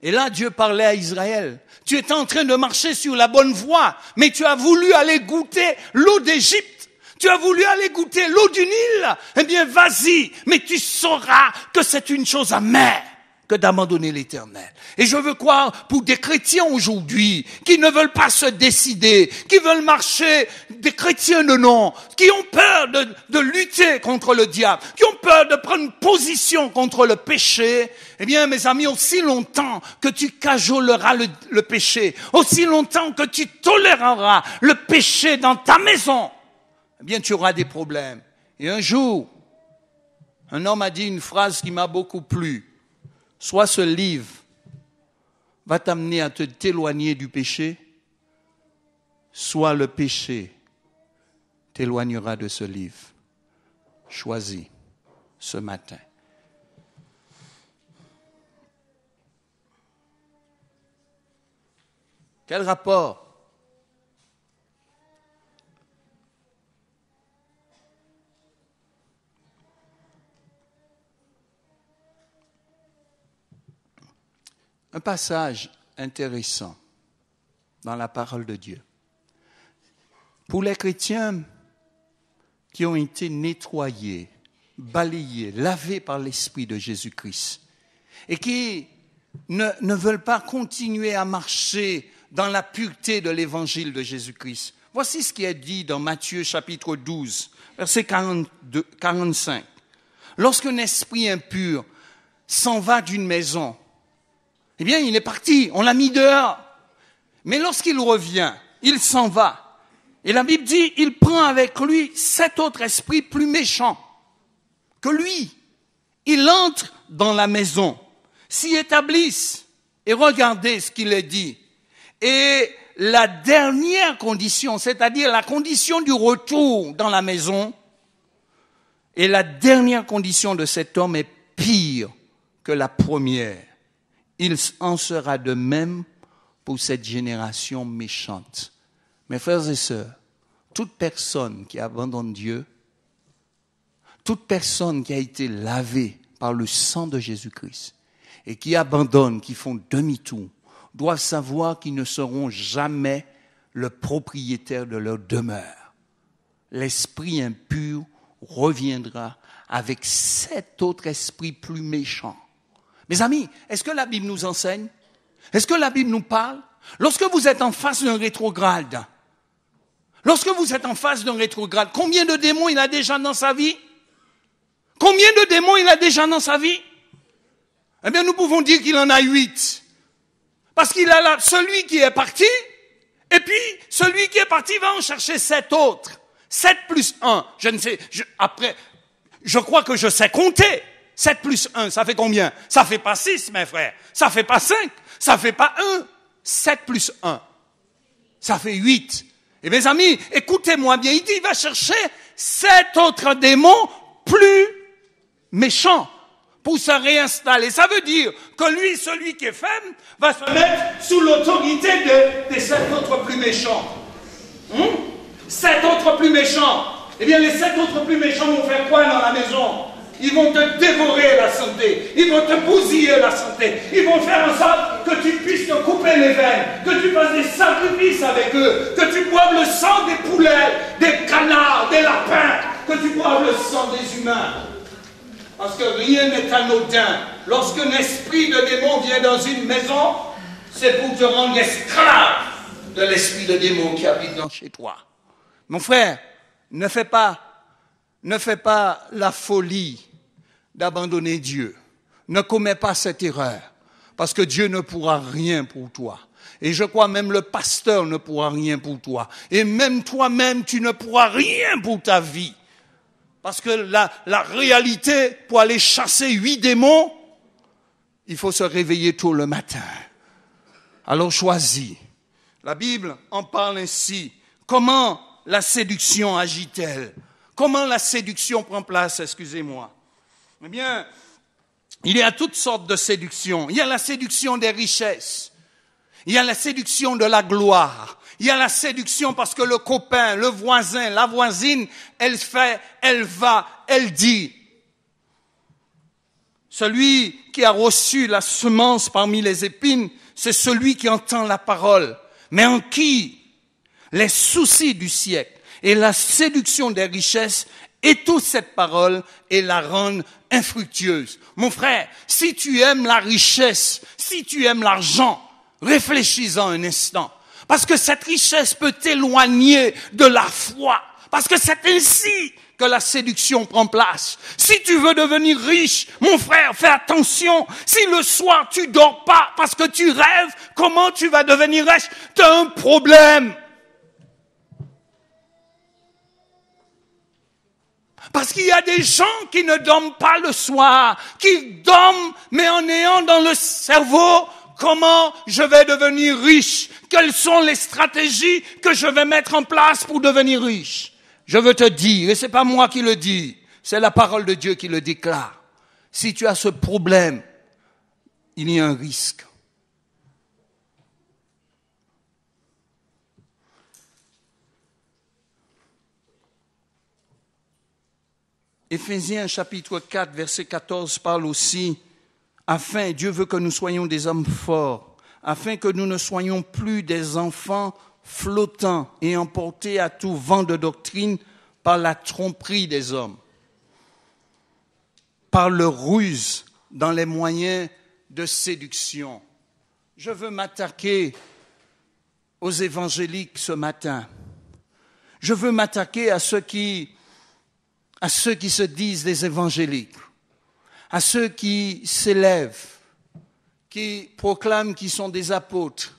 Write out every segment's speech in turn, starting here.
Et là, Dieu parlait à Israël. Tu étais en train de marcher sur la bonne voie, mais tu as voulu aller goûter l'eau d'Égypte. Tu as voulu aller goûter l'eau du Nil. Eh bien, vas-y, mais tu sauras que c'est une chose amère que d'abandonner l'Éternel. Et je veux croire pour des chrétiens aujourd'hui qui ne veulent pas se décider, qui veulent marcher, des chrétiens de nom, qui ont peur de lutter contre le diable, qui ont peur de prendre position contre le péché. Eh bien, mes amis, aussi longtemps que tu cajoleras le péché, aussi longtemps que tu toléreras le péché dans ta maison, eh bien, tu auras des problèmes. Et un jour, un homme a dit une phrase qui m'a beaucoup plu. Soit ce livre va t'amener à t'éloigner du péché, soit le péché t'éloignera de ce livre. Choisis ce matin. Quel rapport un passage intéressant dans la parole de Dieu. Pour les chrétiens qui ont été nettoyés, balayés, lavés par l'Esprit de Jésus-Christ et qui ne veulent pas continuer à marcher dans la pureté de l'évangile de Jésus-Christ. Voici ce qui est dit dans Matthieu chapitre 12, verset 45. Lorsqu'un esprit impur s'en va d'une maison, eh bien, il est parti, on l'a mis dehors. Mais lorsqu'il revient, il s'en va. Et la Bible dit, il prend avec lui 7 autres esprits plus méchants que lui. Il entre dans la maison, s'y établissent, et regardez ce qu'il est dit. Et la dernière condition, c'est-à-dire la condition du retour dans la maison, et la dernière condition de cet homme est pire que la première. Il en sera de même pour cette génération méchante. Mes frères et sœurs, toute personne qui abandonne Dieu, toute personne qui a été lavée par le sang de Jésus-Christ et qui abandonne, qui font demi-tour, doivent savoir qu'ils ne seront jamais le propriétaire de leur demeure. L'esprit impur reviendra avec 7 autres esprits plus méchants. Mes amis, est-ce que la Bible nous enseigne? Est-ce que la Bible nous parle? Lorsque vous êtes en face d'un rétrograde, combien de démons il a déjà dans sa vie? Combien de démons il a déjà dans sa vie? Eh bien, nous pouvons dire qu'il en a 8. Parce qu'il a là celui qui est parti, et puis celui qui est parti va en chercher 7 autres. 7 plus 1. Je ne sais, je crois que je sais compter. 7 plus 1, ça fait combien? Ça fait pas 6, mes frères. Ça fait pas 5. Ça fait pas 1. 7 plus 1. Ça fait 8. Et mes amis, écoutez-moi bien. Il dit, il va chercher 7 autres démons plus méchants pour se réinstaller. Ça veut dire que lui, celui qui est faible, va se mettre sous l'autorité des 7 autres plus méchants. 7 autres plus méchants. Eh bien, les 7 autres plus méchants vont faire quoi dans la maison? Ils vont te dévorer la santé. Ils vont te bousiller la santé. Ils vont faire en sorte que tu puisses te couper les veines, que tu fasses des sacrifices avec eux, que tu boives le sang des poulets, des canards, des lapins, que tu boives le sang des humains. Parce que rien n'est anodin. Lorsqu'un esprit de démon vient dans une maison, c'est pour te rendre esclave de l'esprit de démon qui habite dans chez toi. Mon frère, ne fais pas la folie d'abandonner Dieu. Ne commets pas cette erreur, parce que Dieu ne pourra rien pour toi. Et je crois même le pasteur ne pourra rien pour toi. Et même toi-même, tu ne pourras rien pour ta vie. Parce que la réalité, pour aller chasser 8 démons, il faut se réveiller tôt le matin. Alors choisis. La Bible en parle ainsi. Comment la séduction agit-elle? Comment la séduction prend place, excusez-moi? Eh bien, il y a toutes sortes de séductions. Il y a la séduction des richesses. Il y a la séduction de la gloire. Il y a la séduction parce que le copain, le voisin, la voisine, elle fait, elle va, elle dit. Celui qui a reçu la semence parmi les épines, c'est celui qui entend la parole, mais en qui les soucis du siècle et la séduction des richesses étouffent cette parole et la rendent infructueuse. Mon frère, si tu aimes la richesse, si tu aimes l'argent, réfléchis-en un instant. Parce que cette richesse peut t'éloigner de la foi. Parce que c'est ainsi que la séduction prend place. Si tu veux devenir riche, mon frère, fais attention. Si le soir tu dors pas parce que tu rêves, comment tu vas devenir riche? Tu as un problème. Parce qu'il y a des gens qui ne dorment pas le soir, qui dorment mais en ayant dans le cerveau comment je vais devenir riche, quelles sont les stratégies que je vais mettre en place pour devenir riche. Je veux te dire, et c'est pas moi qui le dis, c'est la parole de Dieu qui le déclare. Si tu as ce problème, il y a un risque. Éphésiens chapitre 4, verset 14 parle aussi, afin, Dieu veut que nous soyons des hommes forts, afin que nous ne soyons plus des enfants flottants et emportés à tout vent de doctrine par la tromperie des hommes, par leur ruse dans les moyens de séduction. Je veux m'attaquer aux évangéliques ce matin. Je veux m'attaquer à ceux qui se disent des évangéliques, à ceux qui s'élèvent, qui proclament qu'ils sont des apôtres,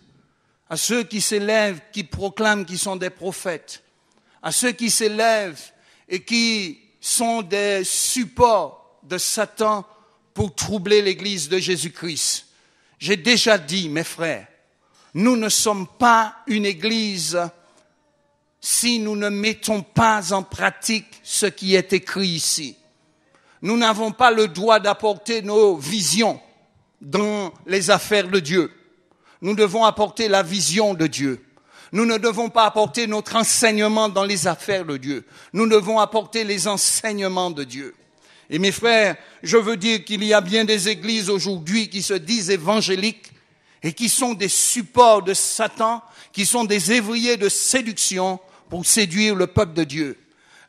à ceux qui s'élèvent, qui proclament qu'ils sont des prophètes, à ceux qui s'élèvent et qui sont des supports de Satan pour troubler l'Église de Jésus-Christ. J'ai déjà dit, mes frères, nous ne sommes pas une Église si nous ne mettons pas en pratique ce qui est écrit ici. Nous n'avons pas le droit d'apporter nos visions dans les affaires de Dieu. Nous devons apporter la vision de Dieu. Nous ne devons pas apporter notre enseignement dans les affaires de Dieu. Nous devons apporter les enseignements de Dieu. Et mes frères, je veux dire qu'il y a bien des églises aujourd'hui qui se disent évangéliques et qui sont des supports de Satan, qui sont des évriers de séduction pour séduire le peuple de Dieu.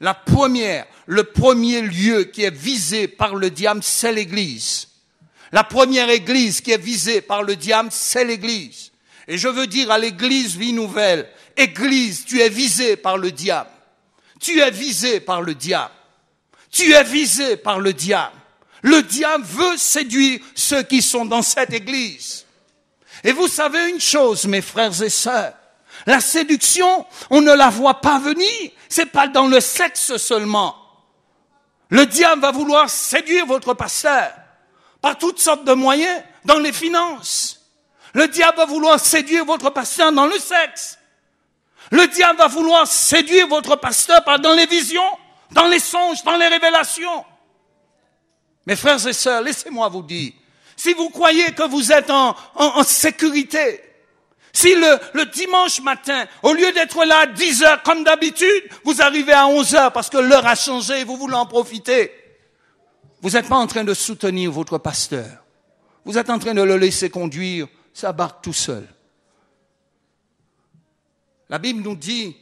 Le premier lieu qui est visé par le diable, c'est l'Église. La première église qui est visée par le diable, c'est l'Église. Et je veux dire à l'Église Vie Nouvelle, Église, tu es visée par le diable. Tu es visé par le diable. Tu es visé par le diable. Le diable veut séduire ceux qui sont dans cette Église. Et vous savez une chose, mes frères et sœurs, la séduction, on ne la voit pas venir. C'est pas dans le sexe seulement. Le diable va vouloir séduire votre pasteur par toutes sortes de moyens, dans les finances. Le diable va vouloir séduire votre pasteur dans le sexe. Le diable va vouloir séduire votre pasteur dans les visions, dans les songes, dans les révélations. Mes frères et sœurs, laissez-moi vous dire, si vous croyez que vous êtes en sécurité, si le dimanche matin, au lieu d'être là à 10 heures comme d'habitude, vous arrivez à 11 heures parce que l'heure a changé et vous voulez en profiter, vous n'êtes pas en train de soutenir votre pasteur. Vous êtes en train de le laisser conduire sa barque tout seul. La Bible nous dit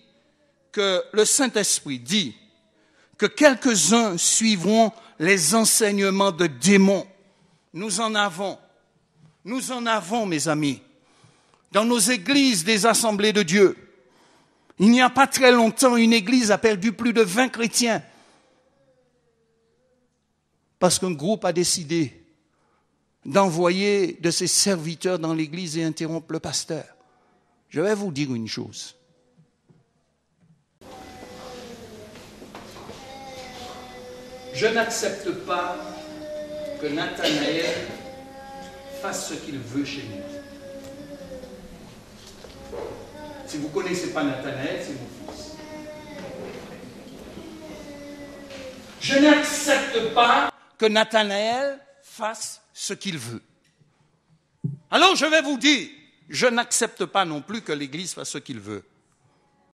que le Saint-Esprit dit que quelques-uns suivront les enseignements de démons. Nous en avons, mes amis, dans nos églises des assemblées de Dieu. Il n'y a pas très longtemps, une église a perdu plus de 20 chrétiens parce qu'un groupe a décidé d'envoyer de ses serviteurs dans l'église et interrompre le pasteur. Je vais vous dire une chose. Je n'accepte pas que Nathanaël fasse ce qu'il veut chez nous. Si vous ne connaissez pas Nathanaël, c'est mon fils. Je n'accepte pas que Nathanaël fasse ce qu'il veut. Alors je vais vous dire, je n'accepte pas non plus que l'Église fasse ce qu'il veut.